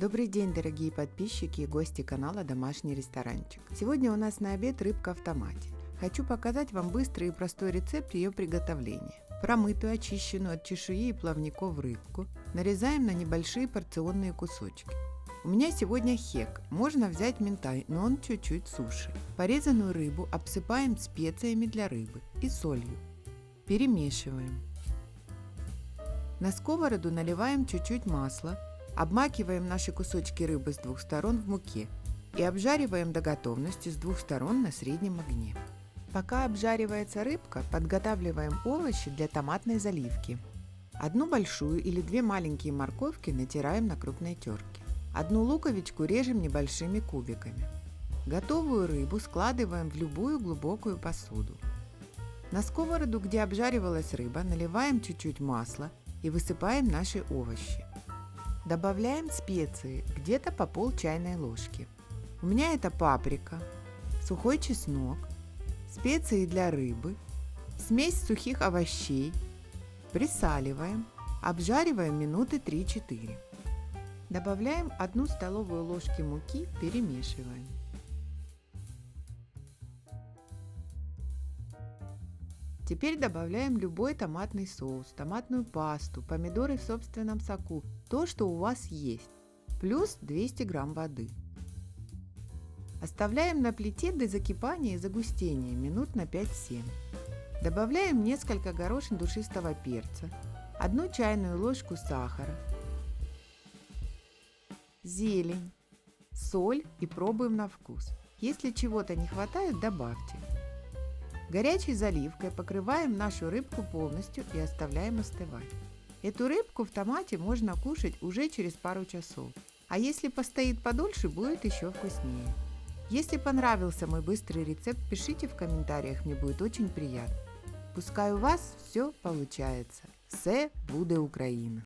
Добрый день, дорогие подписчики и гости канала «Домашний ресторанчик». Сегодня у нас на обед рыбка в томате. Хочу показать вам быстрый и простой рецепт ее приготовления. Промытую, очищенную от чешуи и плавников рыбку нарезаем на небольшие порционные кусочки. У меня сегодня хек, можно взять минтай, но он чуть-чуть суше. Порезанную рыбу обсыпаем специями для рыбы и солью. Перемешиваем. На сковороду наливаем чуть-чуть масла. Обмакиваем наши кусочки рыбы с двух сторон в муке и обжариваем до готовности с двух сторон на среднем огне. Пока обжаривается рыбка, подготавливаем овощи для томатной заливки. Одну большую или две маленькие морковки натираем на крупной терке. Одну луковичку режем небольшими кубиками. Готовую рыбу складываем в любую глубокую посуду. На сковороду, где обжаривалась рыба, наливаем чуть-чуть масла и высыпаем наши овощи. Добавляем специи, где-то по пол чайной ложки. У меня это паприка, сухой чеснок, специи для рыбы, смесь сухих овощей. Присаливаем, обжариваем минуты 3-4. Добавляем 1 столовую ложку муки, перемешиваем. Теперь добавляем любой томатный соус, томатную пасту, помидоры в собственном соку, то, что у вас есть, плюс 200 грамм воды. Оставляем на плите до закипания и загустения минут на 5-7. Добавляем несколько горошин душистого перца, 1 чайную ложку сахара, зелень, соль и пробуем на вкус. Если чего-то не хватает, добавьте. Горячей заливкой покрываем нашу рыбку полностью и оставляем остывать. Эту рыбку в томате можно кушать уже через пару часов, а если постоит подольше, будет еще вкуснее. Если понравился мой быстрый рецепт, пишите в комментариях, мне будет очень приятно. Пускай у вас все получается. Все буде Україна!